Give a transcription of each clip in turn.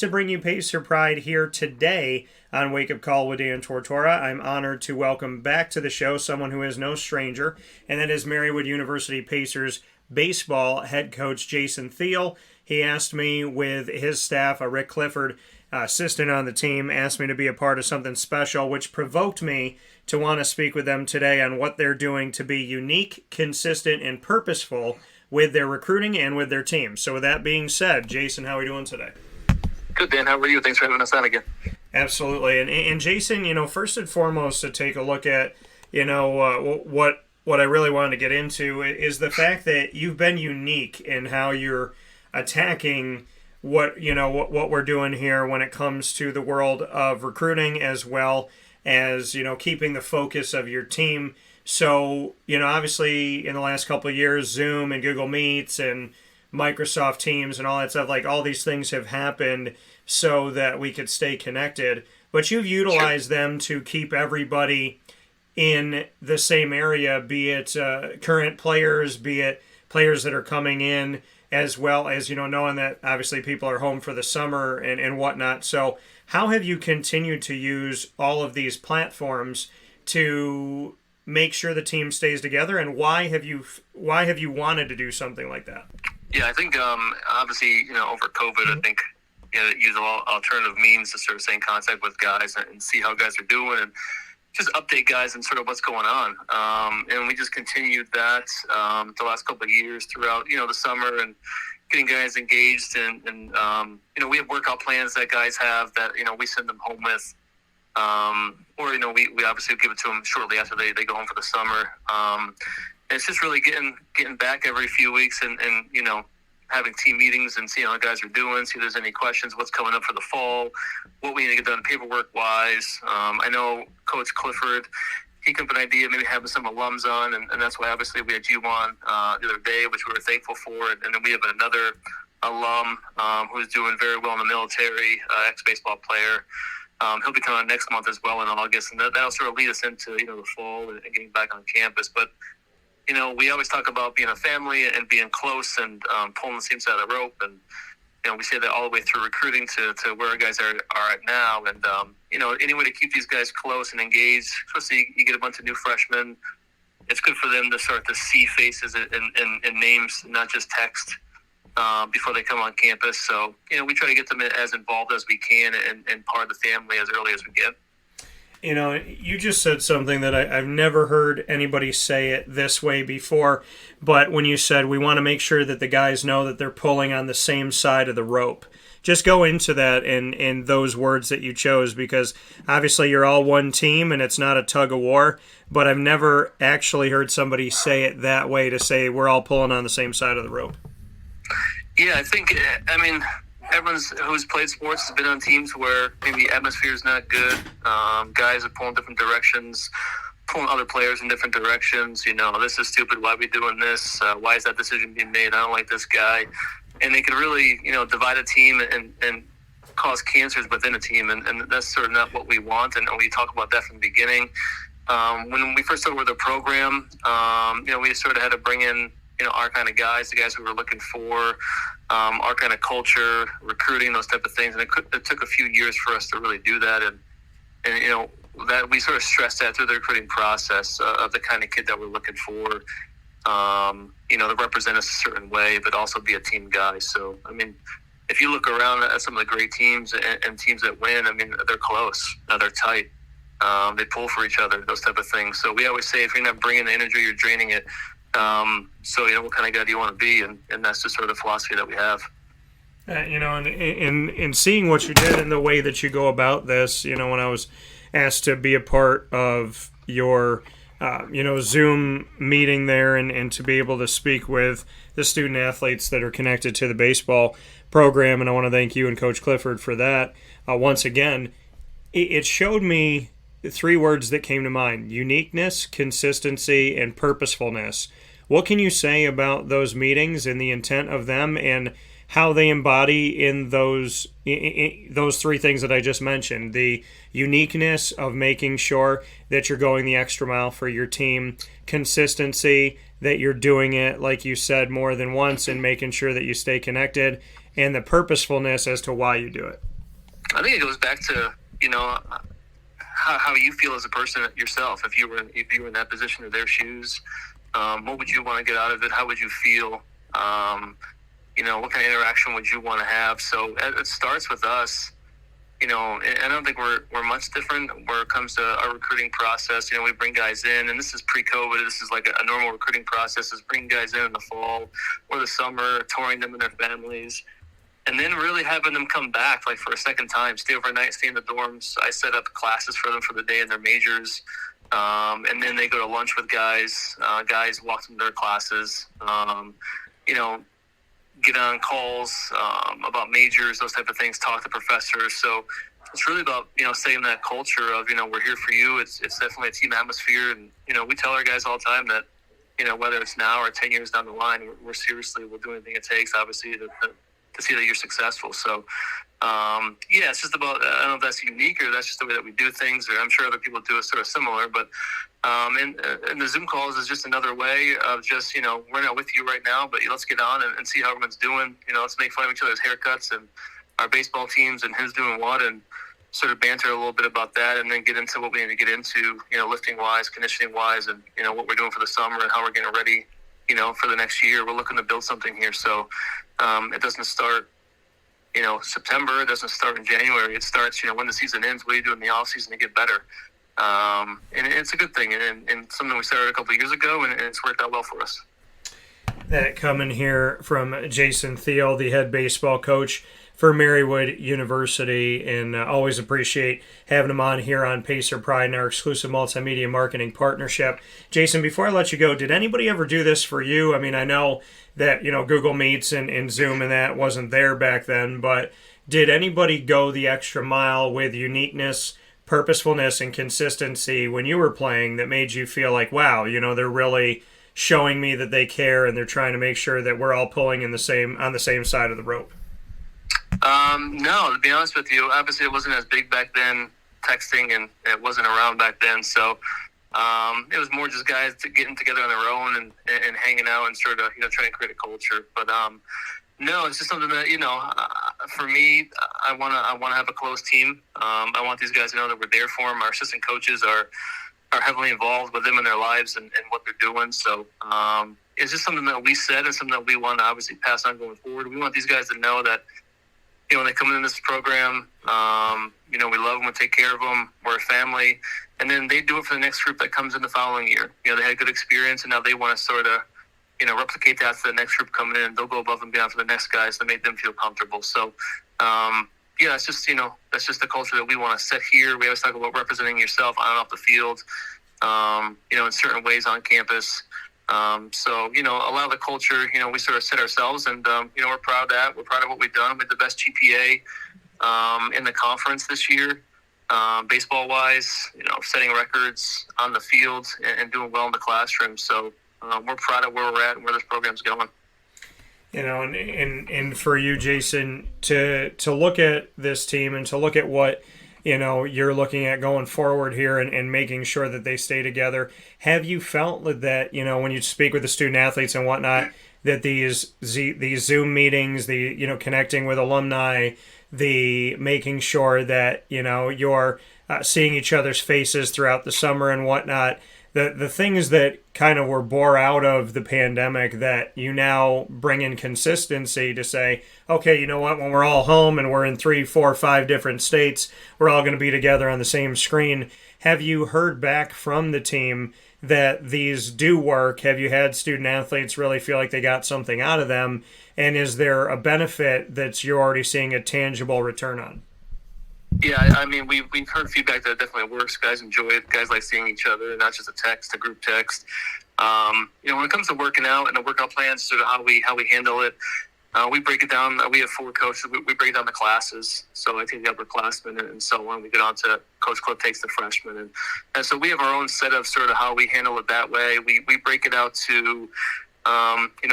to bring you Pacer Pride here today on Wake Up Call with Dan Tortora. I'm honored to welcome back to the show someone who is no stranger, and that is Marywood University Pacers baseball head coach Jason Thiel. He asked me with his staff, Rick Clifford, assistant on the team, asked me to be a part of something special, which provoked me to want to speak with them today on what they're doing to be unique, consistent, and purposeful with their recruiting and with their team. So with that being said, Jason, how are we doing today? Good, Dan. How are you? Thanks for having us on again. Absolutely. And Jason, first and foremost, to take a look at, what I really wanted to get into is the fact that you've been unique in how you're attacking what we're doing here when it comes to the world of recruiting, as well as, keeping the focus of your team. So, obviously in the last couple of years, Zoom and Google Meets and Microsoft Teams and all that stuff, like all these things have happened so that we could stay connected. But you've utilized them to keep everybody in the same area, be it current players, be it players that are coming in, as well as, knowing that obviously people are home for the summer and whatnot. So how have you continued to use all of these platforms to make sure the team stays together, and why have you wanted to do something like that? Yeah, I think obviously, over COVID, I think use alternative means to sort of stay in contact with guys and see how guys are doing and just update guys and sort of what's going on. And we just continued that the last couple of years throughout, the summer, and getting guys engaged. And we have workout plans that guys have that, we send them home with. Or, we obviously give it to them shortly after they go home for the summer. And it's just really getting back every few weeks and having team meetings and seeing how guys are doing, see if there's any questions, what's coming up for the fall, what we need to get done paperwork-wise. I know Coach Clifford, he came up with an idea of maybe having some alums on, and that's why obviously we had you on the other day, which we were thankful for. And then we have another alum who's doing very well in the military, ex-baseball player. He'll be coming on next month as well in August, and that'll sort of lead us into, the fall and getting back on campus. But we always talk about being a family and being close and pulling the same side of the rope. And, we say that all the way through recruiting to where our guys are at now. And, any way to keep these guys close and engaged, especially you get a bunch of new freshmen, it's good for them to start to see faces and names, not just text, before they come on campus. So, we try to get them as involved as we can and part of the family as early as we can. You just said something that I've never heard anybody say it this way before, but when you said we want to make sure that the guys know that they're pulling on the same side of the rope, just go into that in those words that you chose, because obviously you're all one team and it's not a tug of war, but I've never actually heard somebody say it that way, to say we're all pulling on the same side of the rope. Yeah, I think, everyone who's played sports has been on teams where maybe the atmosphere is not good. Guys are pulling different directions, pulling other players in different directions. This is stupid. Why are we doing this? Why is that decision being made? I don't like this guy. And they can really, divide a team and cause cancers within a team. And that's sort of not what we want. And we talk about that from the beginning. When we first started with the program, we sort of had to bring in, our kind of guys, the guys we were looking for, our kind of culture, recruiting, those type of things. And it took a few years for us to really do that. And that we sort of stressed that through the recruiting process of the kind of kid that we're looking for, to represent us a certain way, but also be a team guy. So, if you look around at some of the great teams and teams that win, they're close, they're tight. They pull for each other, those type of things. So we always say, if you're not bringing the energy, you're draining it. So, what kind of guy do you want to be? And that's just sort of the philosophy that we have. In seeing what you did and the way that you go about this, when I was asked to be a part of your, Zoom meeting there and to be able to speak with the student athletes that are connected to the baseball program, and I want to thank you and Coach Clifford for that. Once again, it showed me three words that came to mind: uniqueness, consistency, and purposefulness. What can you say about those meetings and the intent of them, and how they embody in those three things that I just mentioned? The uniqueness of making sure that you're going the extra mile for your team, consistency, that you're doing it, like you said, more than once, and making sure that you stay connected, and the purposefulness as to why you do it. I think it goes back to, how you feel as a person yourself. If you were in that position or their shoes, what would you want to get out of it? How would you feel? What kind of interaction would you want to have? So it starts with us. And I don't think we're much different where it comes to our recruiting process. We bring guys in, and this is pre-COVID. This is like a normal recruiting process, is bringing guys in the fall or the summer, touring them and their families, and then really having them come back like for a second time, stay overnight, stay in the dorms. I set up classes for them for the day in their majors. And then they go to lunch with guys. Guys walk them to their classes. Get on calls about majors, those type of things, talk to professors. So it's really about, setting that culture of, we're here for you. It's definitely a team atmosphere. And, we tell our guys all the time that, whether it's now or 10 years down the line, we'll do anything it takes, obviously, to see that you're successful. So, it's just about, I don't know if that's unique or that's just the way that we do things, or I'm sure other people do it sort of similar, but and the Zoom calls is just another way of just, we're not with you right now, but let's get on and see how everyone's doing. Let's make fun of each other's haircuts and our baseball teams and who's doing what, and sort of banter a little bit about that, and then get into what we need to get into, lifting wise, conditioning wise, and, what we're doing for the summer and how we're getting ready, for the next year. We're looking to build something here. So it doesn't start, September. It doesn't start in January. It starts, when the season ends. What do you do in the off season to get better? And it's a good thing, and something we started a couple of years ago, and it's worked out well for us. That coming here from Jason Thiel, the head baseball coach for Marywood University, and always appreciate having him on here on Pacer Pride and our exclusive multimedia marketing partnership. Jason, before I let you go, did anybody ever do this for you? I mean, I know that, Google Meets and Zoom and that wasn't there back then, but did anybody go the extra mile with uniqueness, purposefulness, and consistency when you were playing that made you feel like, wow, they're really showing me that they care and they're trying to make sure that we're all pulling on the same side of the rope? No, to be honest with you, obviously it wasn't as big back then, texting, and it wasn't around back then. So it was more just guys getting together on their own and hanging out and sort of, trying to create a culture. But no, it's just something that, for me, I want to have a close team. I want these guys to know that we're there for them. Our assistant coaches are heavily involved with them in their lives and what they're doing. So it's just something that we said and something that we want to obviously pass on going forward. We want these guys to know that, when they come into this program, we love them and take care of them. We're a family. And then they do it for the next group that comes in the following year. They had a good experience, and now they want to sort of, replicate that to the next group coming in. They'll go above and beyond for the next guys to make them feel comfortable. So, it's just, that's just the culture that we want to set here. We always talk about representing yourself on and off the field, in certain ways on campus. So, a lot of the culture, we sort of set ourselves, and, we're proud of that. We're proud of what we've done. We had the best GPA in the conference this year, baseball-wise, setting records on the field and doing well in the classroom. So we're proud of where we're at and where this program's going. And for you, Jason, to look at this team and to look at what you're looking at going forward here and making sure that they stay together. Have you felt that, when you speak with the student athletes and whatnot, that these Zoom meetings, the, connecting with alumni, the making sure that, you're seeing each other's faces throughout the summer and whatnot, the things that kind of were bore out of the pandemic, that you now bring in consistency to say, okay, you know what, when we're all home and we're in 3, 4, 5 different states, we're all going to be together on the same screen. Have you heard back from the team that these do work? Have you had student athletes really feel like they got something out of them? And is there a benefit that you're already seeing a tangible return on? Yeah, I mean, we've heard feedback that it definitely works. Guys enjoy it. Guys like seeing each other, not just a group text. When it comes to working out and the workout plans, sort of how we handle it, we break it down. We have 4 coaches. We break down the classes. So I take the upperclassmen and so on. We get on to Coach Cliff takes the freshmen. And so we have our own set of sort of how we handle it that way. We break it out to,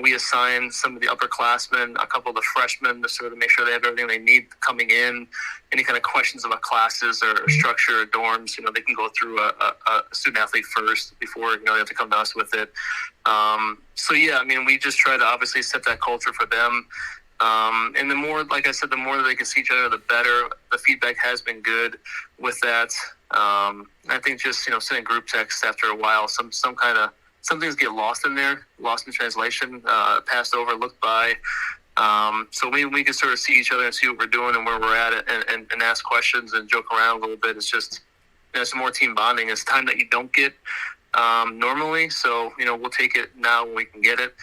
we assign some of the upperclassmen, a couple of the freshmen to sort of make sure they have everything they need coming in. Any kind of questions about classes or structure or dorms, they can go through a student athlete first before, they have to come to us with it. We just try to obviously set that culture for them. And the more, like I said, the more that they can see each other, the better. the feedback has been good with that. I think just, sending group texts after a while, some things get lost in there, lost in translation, passed over, looked by. So we can sort of see each other and see what we're doing and where we're at, and ask questions and joke around a little bit. It's just, some more team bonding. It's time that you don't get normally. So, we'll take it now when we can get it,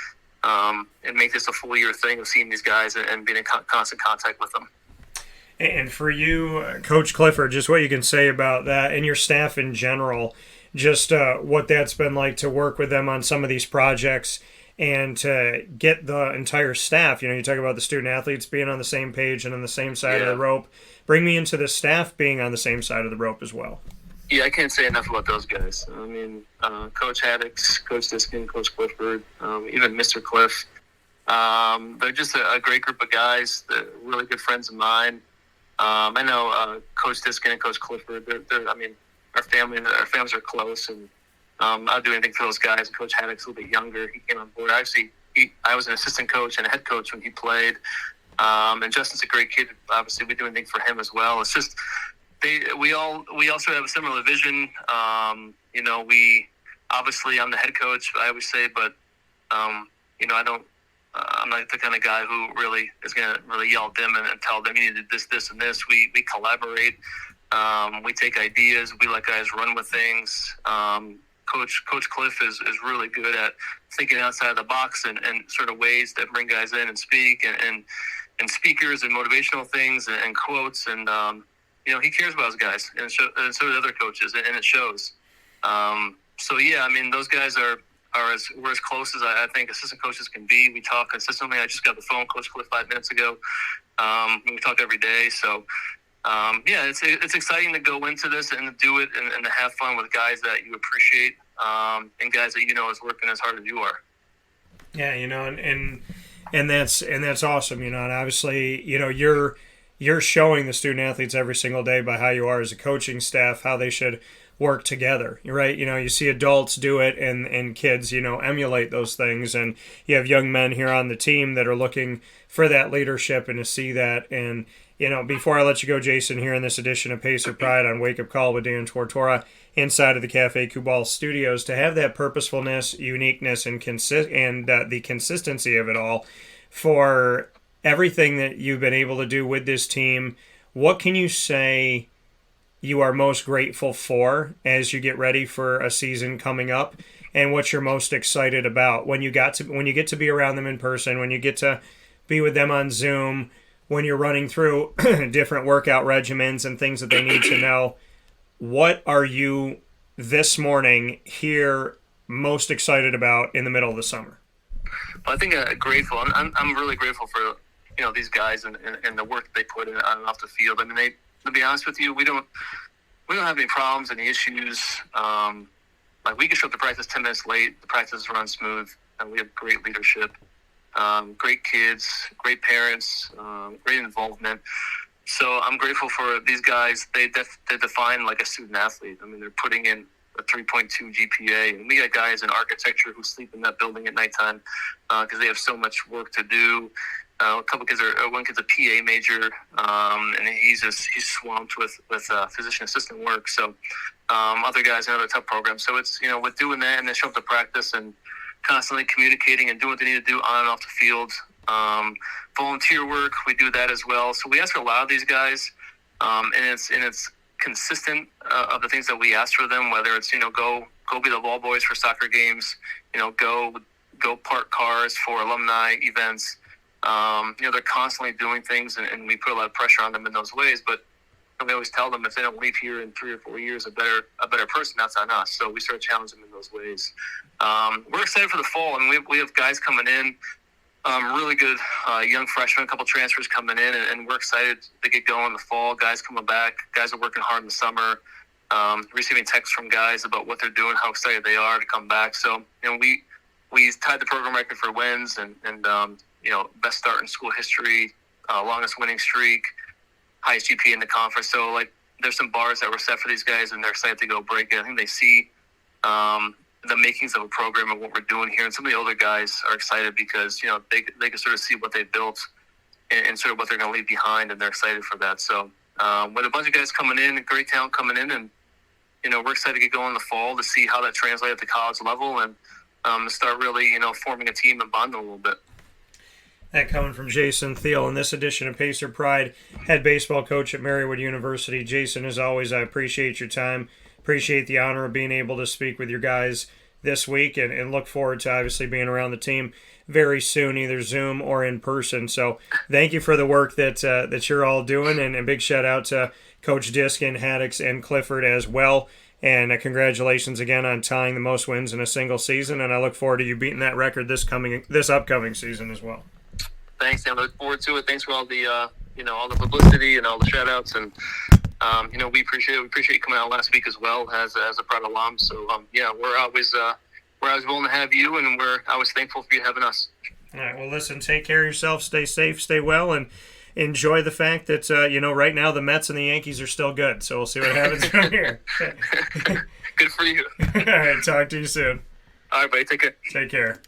and make this a full year thing of seeing these guys and being in constant contact with them. And for you, Coach Clifford, just what you can say about that and your staff in general, just what that's been like to work with them on some of these projects and to get the entire staff. You talk about the student athletes being on the same page and on the same side of the rope. Bring me into the staff being on the same side of the rope as well. Yeah, I can't say enough about those guys. I mean, Coach Haddix, Coach Diskin, Coach Clifford, even Mr. Cliff. They're just a great group of guys. They're really good friends of mine. I know Coach Diskin and Coach Clifford. Our families are close, and I'll do anything for those guys. Coach Haddix, a little bit younger, he came on board. Actually, I was an assistant coach and a head coach when he played. And Justin's a great kid. Obviously, we do anything for him as well. It's just we also have a similar vision. We obviously, I'm the head coach, I always say, but I don't. I'm not the kind of guy who really is going to really yell at them and tell them you need to do this, this, and this. We collaborate. We take ideas. We let guys run with things. Coach Cliff is really good at thinking outside the box and sort of ways that bring guys in and speak and speakers and motivational things and quotes. And, he cares about his guys, and so do other coaches, and it shows. Those guys we're as close as I think assistant coaches can be. We talk consistently. I just got the phone Coach Cliff 5 minutes ago. We talk every day. So, it's exciting to go into this and to do it and to have fun with guys that you appreciate, and guys that is working as hard as you are. Yeah, and that's awesome. And obviously, you're showing the student athletes every single day by how you are as a coaching staff, how they should work together, right? You see adults do it and kids, emulate those things. And you have young men here on the team that are looking for that leadership and to see that. And, before I let you go, Jason, here in this edition of Pacer Pride on Wake Up Call with Dan Tortora inside of the Cafe Kubal studios, to have that purposefulness, uniqueness, and the consistency of it all for everything that you've been able to do with this team. What can you say you are most grateful for as you get ready for a season coming up, and what you're most excited about when you get to be around them in person, when you get to be with them on Zoom, when you're running through different workout regimens and things that they need to know? What are you this morning here most excited about in the middle of the summer? Well, I think grateful. I'm really grateful for these guys and the work they put in on and off the field. I mean, to be honest with you, we don't have any problems, any issues. We can show up to practice 10 minutes late. The practices run smooth, and we have great leadership, great kids, great parents, great involvement. So I'm grateful for these guys. They define like a student athlete. I mean, they're putting in a 3.2 GPA, and we got guys in architecture who sleep in that building at nighttime because they have so much work to do. One kid's a PA major, and he's swamped with physician assistant work. So other guys in other tough programs. So it's with doing that and then show up to practice and constantly communicating and doing what they need to do on and off the field. Volunteer work, we do that as well. So we ask for a lot of these guys, and it's consistent of the things that we ask for them. Whether it's go be the ball boys for soccer games, go park cars for alumni events. They're constantly doing things, and we put a lot of pressure on them in those ways. But we always tell them if they don't leave here in 3 or 4 years a better person, that's on us. So we sort of challenge them in those ways. We're excited for the fall. I mean, we have guys coming in, really good young freshmen, a couple transfers coming in, and we're excited to get going in the fall. Guys coming back. Guys are working hard in the summer. Receiving texts from guys about what they're doing, how excited they are to come back. So we tied the program record for wins and best start in school history, longest winning streak, highest GPA in the conference. So, there's some bars that were set for these guys, and they're excited to go break it. I think they see the makings of a program and what we're doing here. And some of the older guys are excited because, they can sort of see what they built and sort of what they're going to leave behind, and they're excited for that. So, with a bunch of guys coming in, great talent coming in, and we're excited to get going in the fall to see how that translates at the college level and start really forming a team and bonding a little bit. That coming from Jason Thiel in this edition of Pacer Pride, head baseball coach at Marywood University. Jason, as always, I appreciate your time. Appreciate the honor of being able to speak with your guys this week and look forward to obviously being around the team very soon, either Zoom or in person. So thank you for the work that you're all doing, and a big shout out to Coach Diskin, Haddix, and Clifford as well. And congratulations again on tying the most wins in a single season, and I look forward to you beating that record this upcoming season as well. Thanks, Dan. I look forward to it. Thanks for all the all the publicity and all the shout outs, and we appreciate it. We appreciate you coming out last week as well as a proud alum. So we're always willing to have you, and we're always thankful for you having us. All right. Well, listen, take care of yourself, stay safe, stay well, and enjoy the fact that right now the Mets and the Yankees are still good. So we'll see what happens from here. Good for you. All right. Talk to you soon. All right, buddy. Take care. Take care.